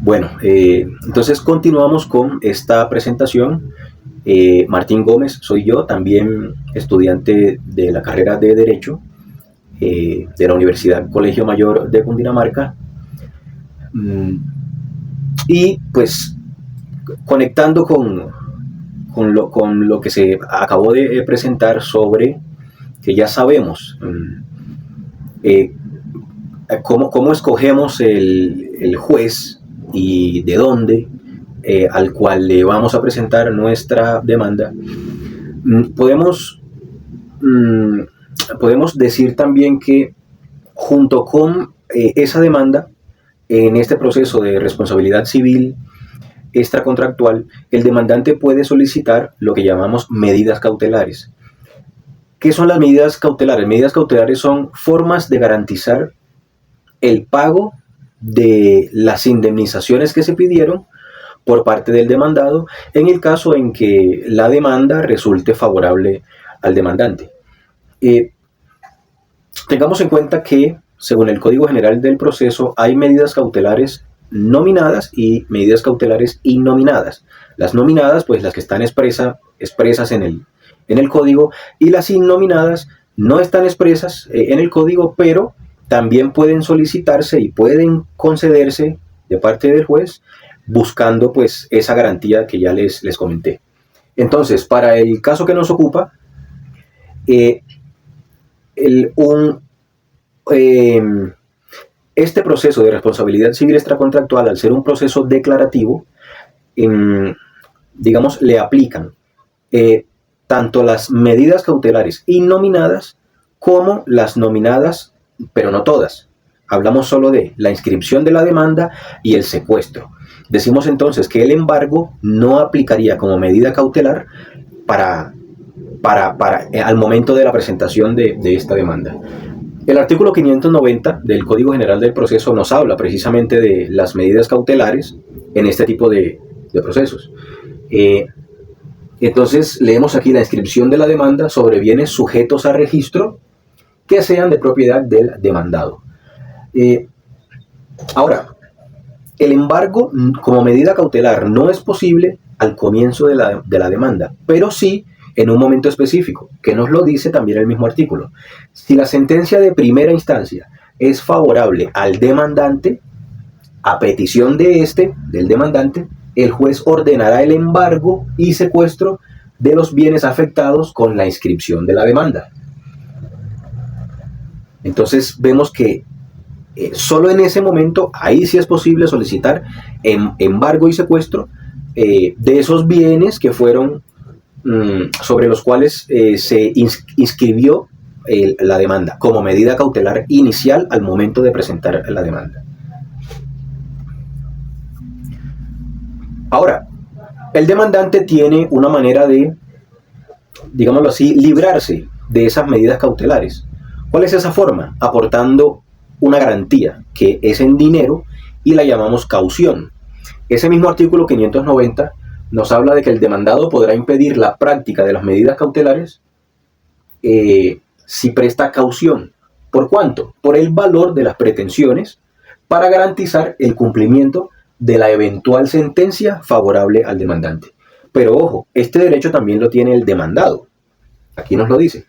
Bueno, entonces continuamos con esta presentación. Martín Gómez soy yo, también estudiante de la carrera de Derecho de la Universidad Colegio Mayor de Cundinamarca. Y pues conectando con lo que se acabó de presentar sobre que ya sabemos cómo escogemos el juez y de dónde al cual le vamos a presentar nuestra demanda, podemos decir también que junto con esa demanda, en este proceso de responsabilidad civil extracontractual, el demandante puede solicitar lo que llamamos medidas cautelares. ¿Qué son las medidas cautelares? Medidas cautelares son formas de garantizar el pago de las indemnizaciones que se pidieron por parte del demandado en el caso en que la demanda resulte favorable al demandante. Tengamos en cuenta que, según el Código General del Proceso, hay medidas cautelares nominadas y medidas cautelares innominadas. Las nominadas, pues las que están expresas en el Código, y las innominadas no están expresas en el Código, pero también pueden solicitarse y pueden concederse de parte del juez buscando pues esa garantía que ya les comenté. Entonces, para el caso que nos ocupa, este proceso de responsabilidad civil extracontractual, al ser un proceso declarativo, digamos, le aplican tanto las medidas cautelares innominadas como las nominadas, pero no todas. Hablamos solo de la inscripción de la demanda y el secuestro. Decimos entonces que el embargo no aplicaría como medida cautelar al momento de la presentación de esta demanda. El artículo 590 del Código General del Proceso nos habla precisamente de las medidas cautelares en este tipo de procesos. Entonces leemos aquí la inscripción de la demanda sobre bienes sujetos a registro que sean de propiedad del demandado. Ahora, el embargo como medida cautelar no es posible al comienzo de la demanda, pero sí en un momento específico, que nos lo dice también el mismo artículo. Si la sentencia de primera instancia es favorable al demandante, a petición del demandante, el juez ordenará el embargo y secuestro de los bienes afectados con la inscripción de la demanda. Entonces vemos que solo en ese momento, ahí sí es posible solicitar embargo y secuestro de esos bienes que fueron sobre los cuales se inscribió la demanda como medida cautelar inicial al momento de presentar la demanda. Ahora, el demandante tiene una manera de, digámoslo así, librarse de esas medidas cautelares. ¿Cuál es esa forma? Aportando una garantía que es en dinero y la llamamos caución. Ese mismo artículo 590 nos habla de que el demandado podrá impedir la práctica de las medidas cautelares si presta caución. ¿Por cuánto? Por el valor de las pretensiones para garantizar el cumplimiento de la eventual sentencia favorable al demandante. Pero ojo, este derecho también lo tiene el demandado. Aquí nos lo dice.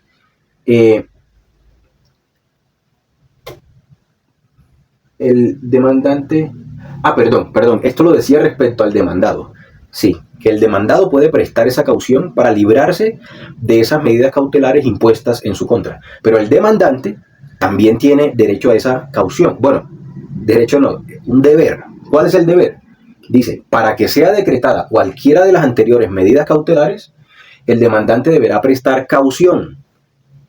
El demandante... perdón, esto lo decía respecto al demandado. Sí, que el demandado puede prestar esa caución para librarse de esas medidas cautelares impuestas en su contra. Pero el demandante también tiene derecho a esa caución. Bueno, derecho no, un deber. ¿Cuál es el deber? Dice, para que sea decretada cualquiera de las anteriores medidas cautelares, el demandante deberá prestar caución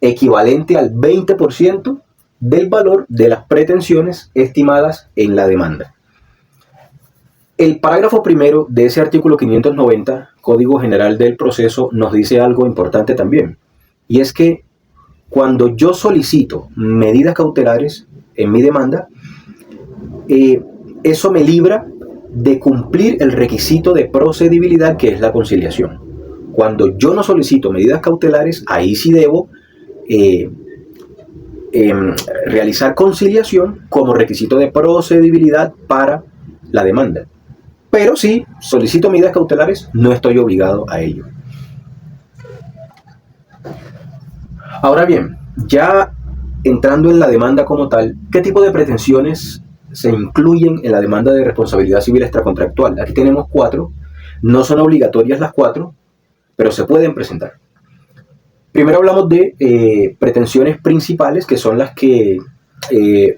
equivalente al 20% del valor de las pretensiones estimadas en la demanda. El parágrafo primero de ese artículo 590, Código General del Proceso, nos dice algo importante también. Y es que cuando yo solicito medidas cautelares en mi demanda, eso me libra de cumplir el requisito de procedibilidad que es la conciliación. Cuando yo no solicito medidas cautelares, ahí sí debo realizar conciliación como requisito de procedibilidad para la demanda. pero si solicito medidas cautelares, no estoy obligado a ello. Ahora bien, ya entrando en la demanda como tal, ¿qué tipo de pretensiones se incluyen en la demanda de responsabilidad civil extracontractual? Aquí tenemos 4, no son obligatorias las 4, pero se pueden presentar. Primero hablamos de pretensiones principales, que son las que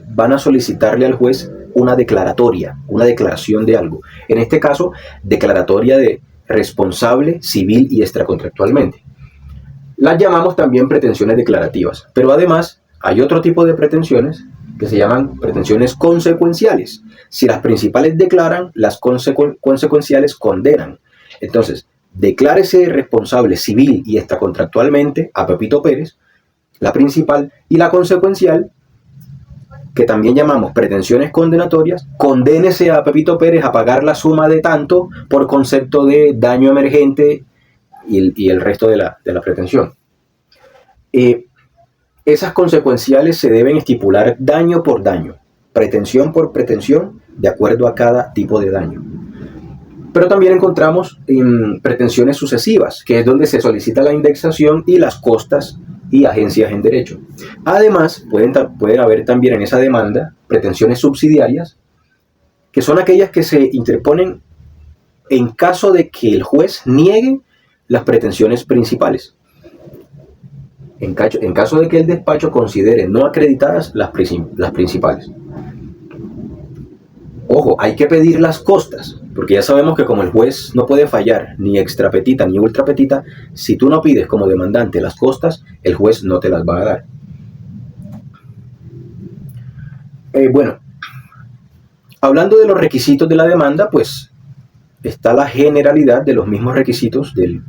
van a solicitarle al juez una declaratoria, una declaración de algo. En este caso, declaratoria de responsable civil y extracontractualmente. Las llamamos también pretensiones declarativas, pero además hay otro tipo de pretensiones que se llaman pretensiones consecuenciales. Si las principales declaran, las consecuenciales condenan. Entonces, declárese responsable civil y extracontractualmente a Pepito Pérez, la principal, y la consecuencial, que también llamamos pretensiones condenatorias, condénese a Pepito Pérez a pagar la suma de tanto por concepto de daño emergente y el resto de la pretensión. Esas consecuenciales se deben estipular daño por daño, pretensión por pretensión, de acuerdo a cada tipo de daño. Pero también encontramos pretensiones sucesivas, que es donde se solicita la indexación y las costas y agencias en derecho. Además, pueden haber también en esa demanda pretensiones subsidiarias, que son aquellas que se interponen en caso de que el juez niegue las pretensiones principales. En caso de que el despacho considere no acreditadas las principales. Ojo, hay que pedir las costas, porque ya sabemos que como el juez no puede fallar ni extra petita ni ultra petita, si tú no pides como demandante las costas, el juez no te las va a dar. Bueno, hablando de los requisitos de la demanda, pues está la generalidad de los mismos requisitos del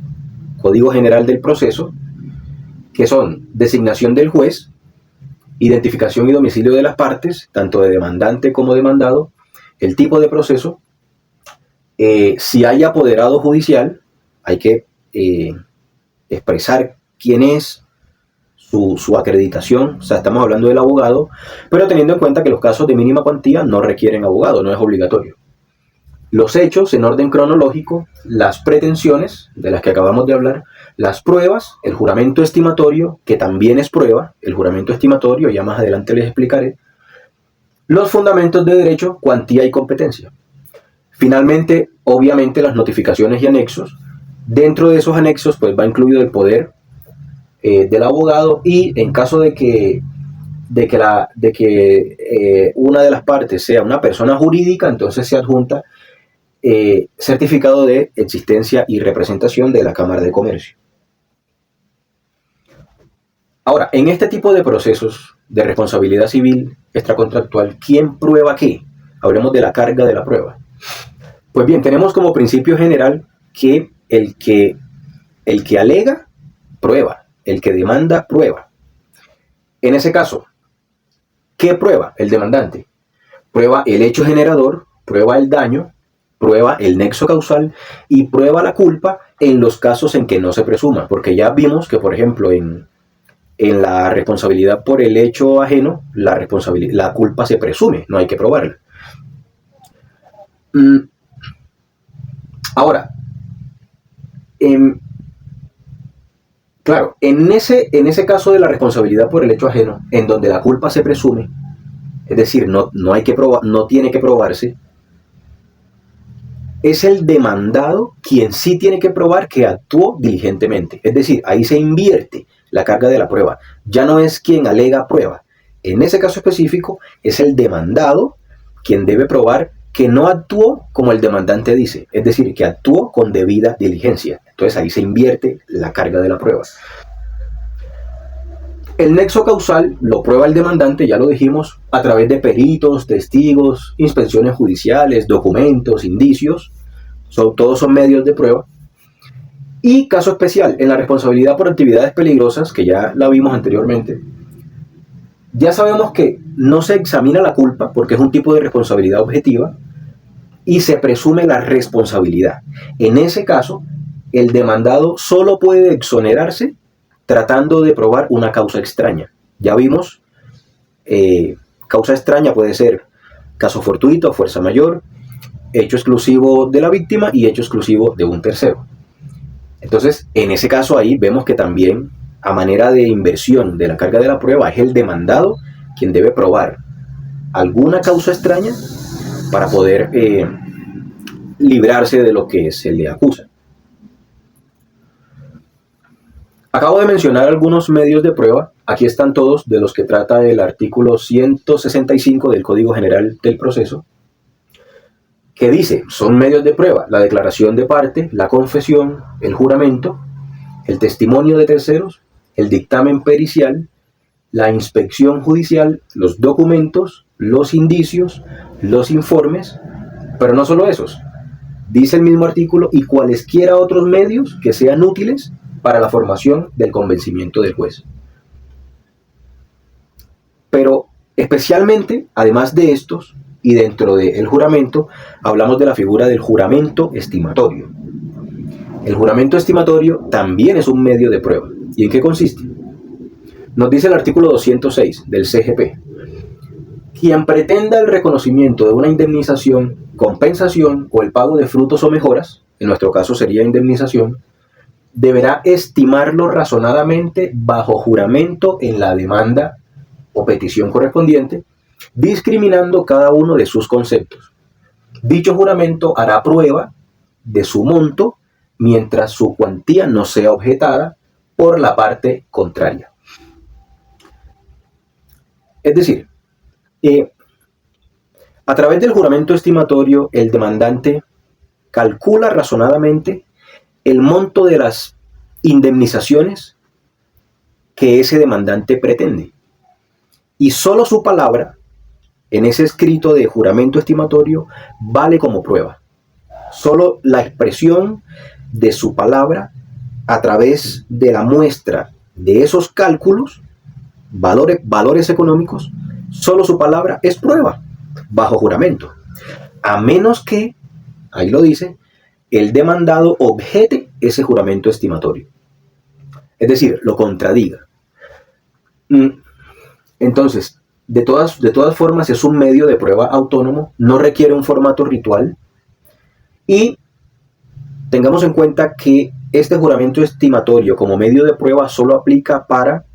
Código General del Proceso, que son designación del juez, identificación y domicilio de las partes, tanto de demandante como demandado, el tipo de proceso, si hay apoderado judicial, hay que expresar quién es, su acreditación, o sea, estamos hablando del abogado, pero teniendo en cuenta que los casos de mínima cuantía no requieren abogado, no es obligatorio. Los hechos en orden cronológico, las pretensiones de las que acabamos de hablar, las pruebas, el juramento estimatorio, que también es prueba, el juramento estimatorio, ya más adelante les explicaré, los fundamentos de derecho, cuantía y competencia. Finalmente, obviamente, las notificaciones y anexos. Dentro de esos anexos, pues va incluido el poder del abogado y en caso de que una de las partes sea una persona jurídica, entonces se adjunta certificado de existencia y representación de la Cámara de Comercio. Ahora, en este tipo de procesos de responsabilidad civil extracontractual, ¿quién prueba qué? Hablemos de la carga de la prueba. Pues bien, tenemos como principio general que el que alega, prueba. El que demanda, prueba. En ese caso, ¿qué prueba el demandante? Prueba el hecho generador, prueba el daño, prueba el nexo causal y prueba la culpa en los casos en que no se presuma. Porque ya vimos que, por ejemplo, en la responsabilidad por el hecho ajeno, la culpa se presume, no hay que probarla. Ahora, claro, en ese caso de la responsabilidad por el hecho ajeno, en donde la culpa se presume, es decir, no tiene que probarse, es el demandado quien sí tiene que probar que actuó diligentemente. Es decir, ahí se invierte la carga de la prueba. Ya no es quien alega prueba. En ese caso específico, es el demandado quien debe probar que no actuó como el demandante dice. Es decir, que actuó con debida diligencia. Entonces ahí se invierte la carga de la prueba. El nexo causal lo prueba el demandante, ya lo dijimos, a través de peritos, testigos, inspecciones judiciales, documentos, indicios. Todos son medios de prueba. Y caso especial, en la responsabilidad por actividades peligrosas, que ya la vimos anteriormente, ya sabemos que no se examina la culpa porque es un tipo de responsabilidad objetiva y se presume la responsabilidad. En ese caso, el demandado solo puede exonerarse tratando de probar una causa extraña. Ya vimos, causa extraña puede ser caso fortuito, fuerza mayor, hecho exclusivo de la víctima y hecho exclusivo de un tercero. Entonces, en ese caso ahí vemos que también, a manera de inversión de la carga de la prueba, es el demandado quien debe probar alguna causa extraña para poder librarse de lo que se le acusa. Acabo de mencionar algunos medios de prueba, aquí están todos de los que trata el artículo 165 del Código General del Proceso, que dice, son medios de prueba: la declaración de parte, la confesión, el juramento, el testimonio de terceros, el dictamen pericial, la inspección judicial, los documentos, los indicios, los informes, pero no solo esos. Dice el mismo artículo, y cualesquiera otros medios que sean útiles para la formación del convencimiento del juez. Pero especialmente, además de estos, y dentro del juramento, hablamos de la figura del juramento estimatorio. El juramento estimatorio también es un medio de prueba. ¿Y en qué consiste? Nos dice el artículo 206 del CGP: quien pretenda el reconocimiento de una indemnización, compensación o el pago de frutos o mejoras, en nuestro caso sería indemnización, deberá estimarlo razonadamente bajo juramento en la demanda o petición correspondiente, discriminando cada uno de sus conceptos. Dicho juramento hará prueba de su monto mientras su cuantía no sea objetada por la parte contraria. Es decir, a través del juramento estimatorio, el demandante calcula razonadamente el monto de las indemnizaciones que ese demandante pretende. Y solo su palabra, en ese escrito de juramento estimatorio, vale como prueba. Solo la expresión de su palabra a través de la muestra de esos cálculos, valores económicos, solo su palabra es prueba bajo juramento. A menos que, ahí lo dice, el demandado objete ese juramento estimatorio. Es decir, lo contradiga. Entonces, de todas formas, es un medio de prueba autónomo, no requiere un formato ritual, y tengamos en cuenta que este juramento estimatorio como medio de prueba solo aplica para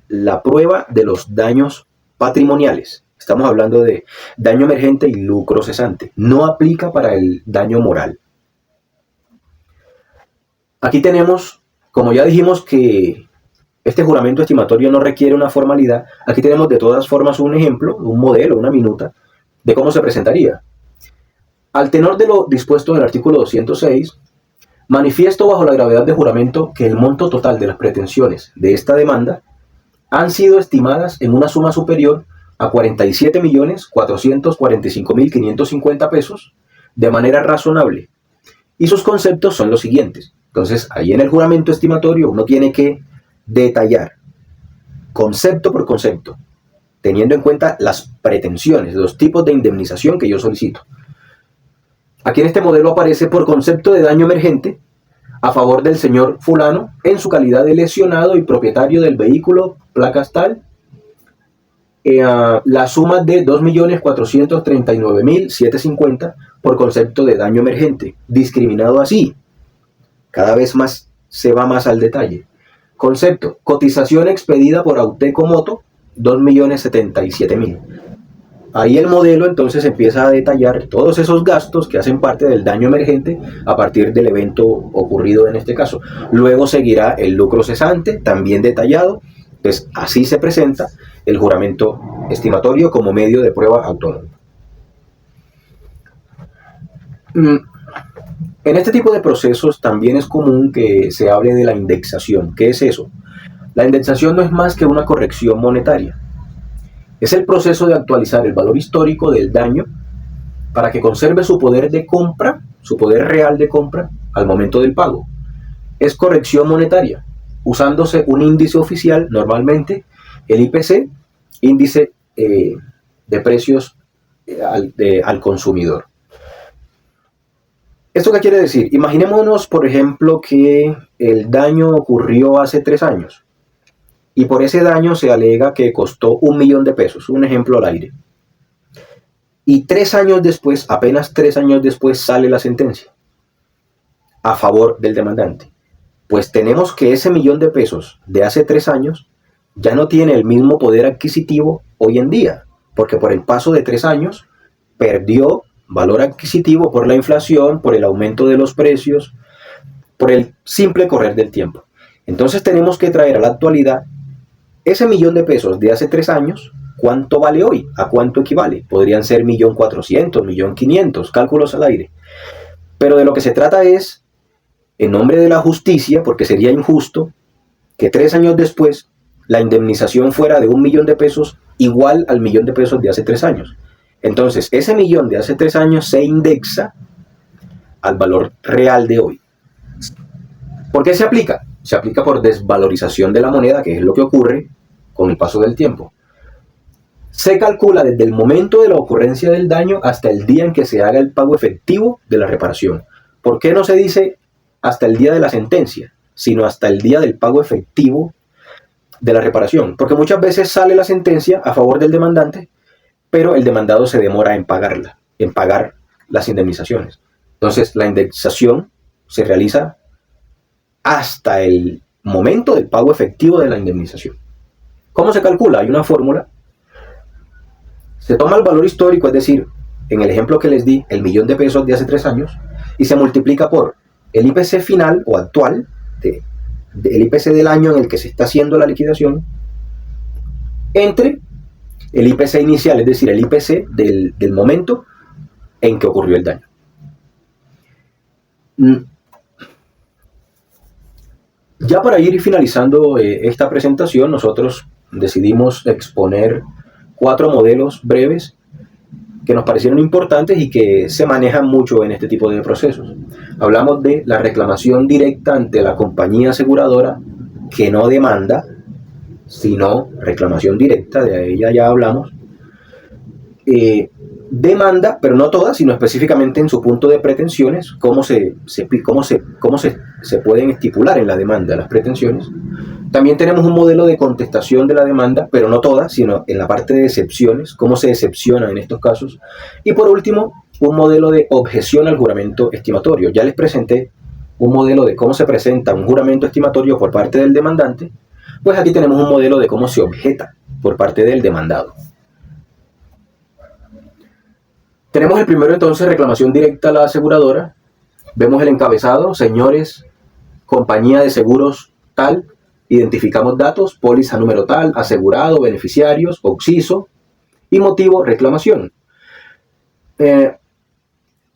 la prueba de los daños patrimoniales. Estamos hablando de daño emergente y lucro cesante. No aplica para el daño moral. Aquí tenemos, como ya dijimos, que este juramento estimatorio no requiere una formalidad. Aquí tenemos de todas formas un ejemplo, un modelo, una minuta de cómo se presentaría. Al tenor de lo dispuesto en el artículo 206, manifiesto bajo la gravedad de juramento que el monto total de las pretensiones de esta demanda han sido estimadas en una suma superior a 47.445.550 pesos de manera razonable. Y sus conceptos son los siguientes. Entonces, ahí en el juramento estimatorio uno tiene que detallar concepto por concepto, teniendo en cuenta las pretensiones, los tipos de indemnización que yo solicito. Aquí en este modelo aparece por concepto de daño emergente a favor del señor fulano en su calidad de lesionado y propietario del vehículo placas tal, la suma de 2.439.750 por concepto de daño emergente, discriminado así. Cada vez más se va más al detalle. Concepto: cotización expedida por Auteco Moto, 2.077.000. Ahí el modelo entonces empieza a detallar todos esos gastos que hacen parte del daño emergente a partir del evento ocurrido en este caso. Luego seguirá el lucro cesante, también detallado. Pues así se presenta el juramento estimatorio como medio de prueba autónomo. En este tipo de procesos también es común que se hable de la indexación. ¿Qué es eso? La indexación no es más que una corrección monetaria. Es el proceso de actualizar el valor histórico del daño para que conserve su poder de compra, su poder real de compra al momento del pago. Es corrección monetaria, usándose un índice oficial, normalmente el IPC, índice de precios al consumidor. ¿Esto qué quiere decir? Imaginémonos, por ejemplo, que el daño ocurrió hace 3 años y por ese daño se alega que costó 1.000.000 de pesos, un ejemplo al aire. y 3 años después, apenas 3 años después, sale la sentencia a favor del demandante. Pues tenemos que ese $1.000.000 de hace 3 años ya no tiene el mismo poder adquisitivo hoy en día, porque por el paso de 3 años perdió valor adquisitivo por la inflación, por el aumento de los precios, por el simple correr del tiempo. Entonces tenemos que traer a la actualidad ese $1.000.000 de hace 3 años. ¿Cuánto vale hoy? ¿A cuánto equivale? Podrían ser 1.400.000, 1.500.000, cálculos al aire. Pero de lo que se trata es, en nombre de la justicia, porque sería injusto que 3 años después la indemnización fuera de $1.000.000 igual al $1.000.000 de hace 3 años. Entonces, ese millón de hace 3 años se indexa al valor real de hoy. ¿Por qué se aplica? Se aplica por desvalorización de la moneda, que es lo que ocurre con el paso del tiempo. Se calcula desde el momento de la ocurrencia del daño hasta el día en que se haga el pago efectivo de la reparación. ¿Por qué no se dice hasta el día de la sentencia, sino hasta el día del pago efectivo de la reparación? Porque muchas veces sale la sentencia a favor del demandante, pero el demandado se demora en pagarla, en pagar las indemnizaciones. Entonces, la indemnización se realiza hasta el momento del pago efectivo de la indemnización. ¿Cómo se calcula? Hay una fórmula. Se toma el valor histórico, es decir, en el ejemplo que les di, el $1.000.000 de hace 3 años, y se multiplica por el IPC final o actual, el IPC del año en el que se está haciendo la liquidación, entre el IPC inicial, es decir, el IPC del momento en que ocurrió el daño. Ya para ir finalizando esta presentación, nosotros decidimos exponer 4 modelos breves que nos parecieron importantes y que se manejan mucho en este tipo de procesos. Hablamos de la reclamación directa ante la compañía aseguradora que no demanda, sino reclamación directa, de ella ya hablamos. Demanda, pero no toda, sino específicamente en su punto de pretensiones, cómo se pueden estipular en la demanda las pretensiones. También tenemos un modelo de contestación de la demanda, pero no toda, sino en la parte de excepciones, cómo se excepciona en estos casos. Y por último, un modelo de objeción al juramento estimatorio. Ya les presenté un modelo de cómo se presenta un juramento estimatorio por parte del demandante, pues aquí tenemos un modelo de cómo se objeta por parte del demandado. Tenemos el primero entonces, reclamación directa a la aseguradora. Vemos el encabezado, señores, compañía de seguros tal, identificamos datos, póliza número tal, asegurado, beneficiarios, occiso y motivo, reclamación.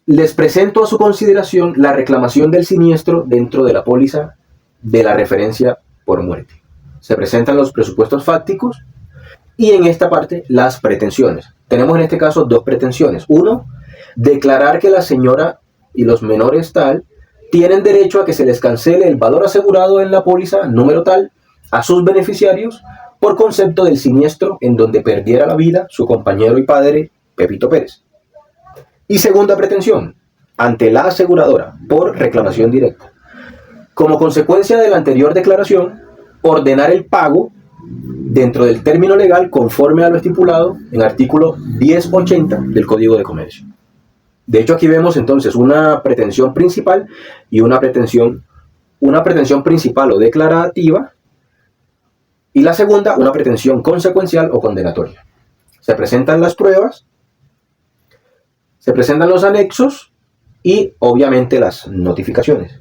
Les presento a su consideración la reclamación del siniestro dentro de la póliza de la referencia por muerte. Se presentan los presupuestos fácticos y en esta parte las pretensiones. Tenemos en este caso 2 pretensiones. 1, declarar que la señora y los menores tal tienen derecho a que se les cancele el valor asegurado en la póliza número tal a sus beneficiarios por concepto del siniestro en donde perdiera la vida su compañero y padre Pepito Pérez. Y segunda pretensión, ante la aseguradora por reclamación directa. Como consecuencia de la anterior declaración, ordenar el pago dentro del término legal conforme a lo estipulado en artículo 1080 del Código de Comercio. De hecho, aquí vemos entonces una pretensión principal y una pretensión principal o declarativa, y la segunda, una pretensión consecuencial o condenatoria. Se presentan las pruebas, se presentan los anexos y obviamente las notificaciones.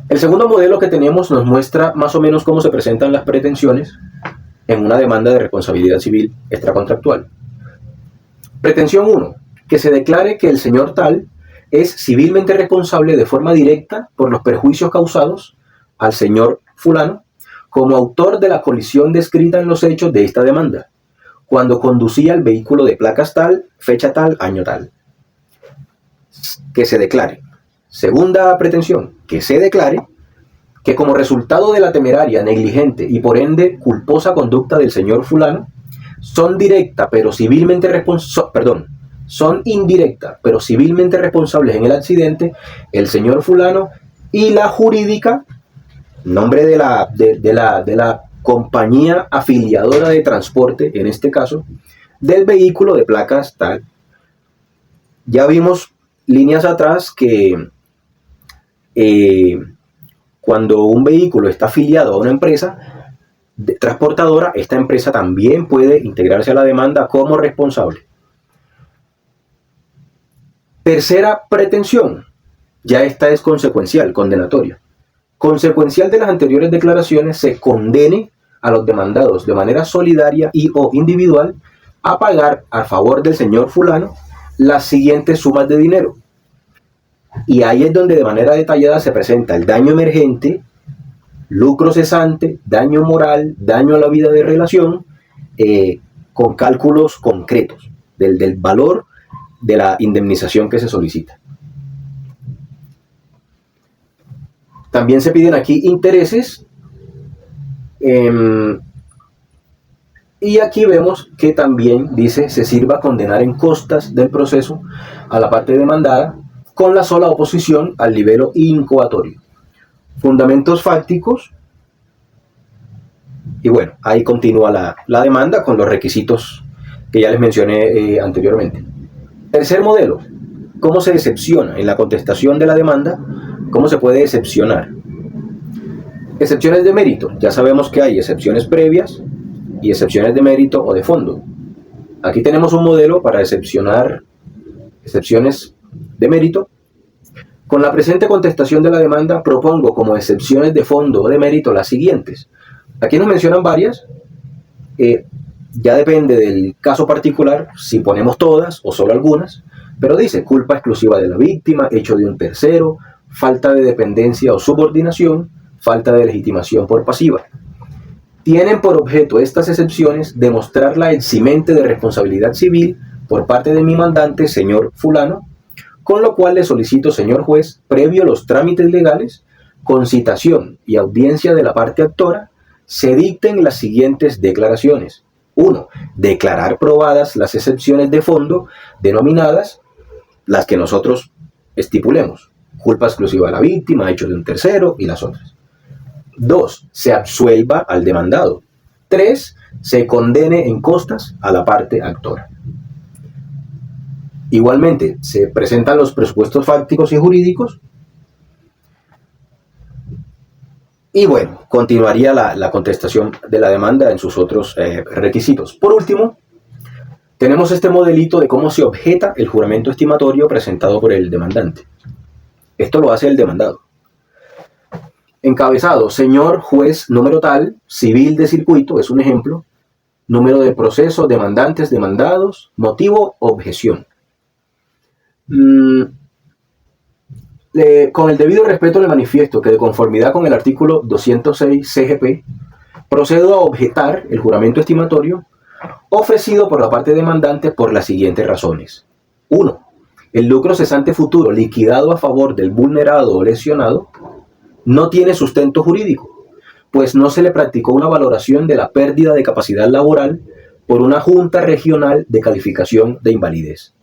El segundo modelo que tenemos nos muestra más o menos cómo se presentan las pretensiones en una demanda de responsabilidad civil extracontractual. Pretensión 1. Que se declare que el señor tal es civilmente responsable de forma directa por los perjuicios causados al señor fulano como autor de la colisión descrita en los hechos de esta demanda, cuando conducía el vehículo de placas tal, fecha tal, año tal. Que se declare. Segunda pretensión, que se declare que como resultado de la temeraria, negligente y por ende culposa conducta del señor fulano, son indirecta pero civilmente responsables en el accidente el señor fulano y la jurídica, nombre de la compañía afiliadora de transporte, en este caso, del vehículo de placas tal, Ya vimos líneas atrás que cuando un vehículo está afiliado a una empresa transportadora, esta empresa también puede integrarse a la demanda como responsable. Tercera pretensión, ya esta es consecuencial, condenatoria. Consecuencial de las anteriores declaraciones, se condene a los demandados de manera solidaria y o individual a pagar a favor del señor fulano las siguientes sumas de dinero. Y ahí es donde de manera detallada se presenta el daño emergente, lucro cesante, daño moral, daño a la vida de relación, con cálculos concretos del valor de la indemnización que se solicita. También se piden aquí intereses, y aquí vemos que también dice se sirva condenar en costas del proceso a la parte demandada con la sola oposición al libelo incoatorio. Fundamentos fácticos, y bueno, ahí continúa la demanda con los requisitos que ya les mencioné anteriormente. Tercer modelo, ¿cómo se excepciona en la contestación de la demanda? ¿Cómo se puede excepcionar? Excepciones de mérito, ya sabemos que hay excepciones previas y excepciones de mérito o de fondo. Aquí tenemos un modelo para excepcionar excepciones de mérito. Con la presente contestación de la demanda propongo como excepciones de fondo o de mérito las siguientes. Aquí nos mencionan varias, ya depende del caso particular si ponemos todas o solo algunas, pero dice culpa exclusiva de la víctima, hecho de un tercero, falta de dependencia o subordinación, falta de legitimación por pasiva. Tienen por objeto estas excepciones demostrar la eximente de responsabilidad civil por parte de mi mandante, señor fulano, con lo cual le solicito, señor juez, previo a los trámites legales, con citación y audiencia de la parte actora, se dicten las siguientes declaraciones. 1. Declarar probadas las excepciones de fondo denominadas las que nosotros estipulemos. Culpa exclusiva a la víctima, hecho de un tercero y las otras. 2. Se absuelva al demandado. 3. Se condene en costas a la parte actora. Igualmente, se presentan los presupuestos fácticos y jurídicos. Y bueno, continuaría la contestación de la demanda en sus otros requisitos. Por último, tenemos este modelito de cómo se objeta el juramento estimatorio presentado por el demandante. Esto lo hace el demandado. Encabezado, señor juez número tal, civil de circuito, es un ejemplo. Número de proceso, demandantes, demandados, motivo, objeción. Con el debido respeto le manifiesto que de conformidad con el artículo 206 CGP, procedo a objetar el juramento estimatorio ofrecido por la parte demandante por las siguientes razones. 1. El lucro cesante futuro liquidado a favor del vulnerado o lesionado no tiene sustento jurídico, pues no se le practicó una valoración de la pérdida de capacidad laboral por una junta regional de calificación de invalidez.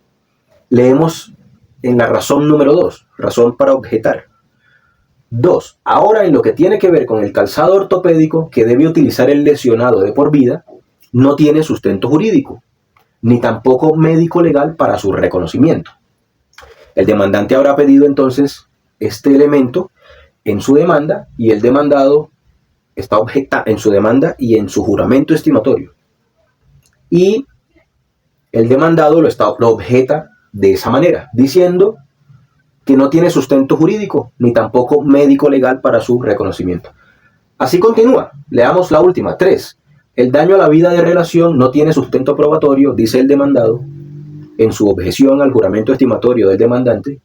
Leemos en la razón número 2, razón para objetar. 2. Ahora en lo que tiene que ver con el calzado ortopédico que debe utilizar el lesionado de por vida, no tiene sustento jurídico, ni tampoco médico legal para su reconocimiento. El demandante habrá pedido entonces este elemento en su demanda y el demandado está objeta en su demanda y en su juramento estimatorio. Y el demandado lo objeta de esa manera, diciendo que no tiene sustento jurídico ni tampoco médico legal para su reconocimiento. Así continúa. Leamos la última. 3. El daño a la vida de relación no tiene sustento probatorio, dice el demandado, en su objeción al juramento estimatorio del demandante.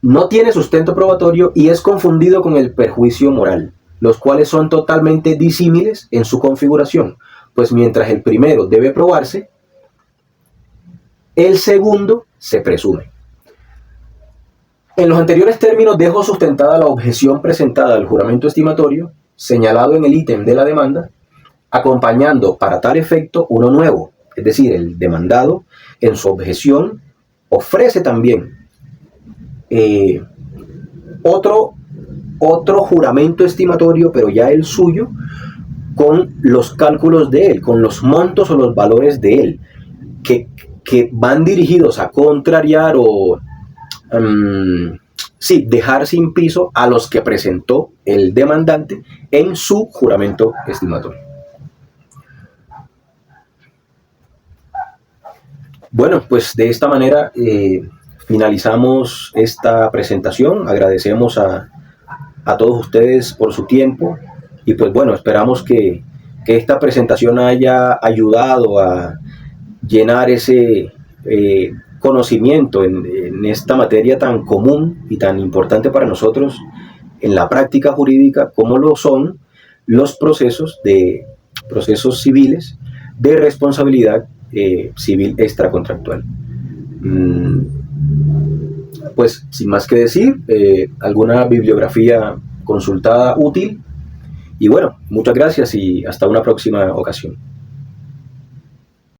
No tiene sustento probatorio y es confundido con el perjuicio moral, los cuales son totalmente disímiles en su configuración, pues mientras el primero debe probarse, el segundo se presume. En los anteriores términos dejo sustentada la objeción presentada al juramento estimatorio, señalado en el ítem de la demanda, acompañando para tal efecto uno nuevo, es decir, el demandado en su objeción ofrece también otro juramento estimatorio, pero ya el suyo, con los cálculos de él, con los montos o los valores de él, que que van dirigidos a contrariar o sí, dejar sin piso a los que presentó el demandante en su juramento estimatorio. Bueno, pues de esta manera finalizamos esta presentación. Agradecemos a todos ustedes por su tiempo y pues bueno, esperamos que esta presentación haya ayudado a llenar ese conocimiento en esta materia tan común y tan importante para nosotros en la práctica jurídica, como lo son los procesos civiles de responsabilidad civil extracontractual. Pues sin más que decir, alguna bibliografía consultada útil. Y bueno, muchas gracias y hasta una próxima ocasión.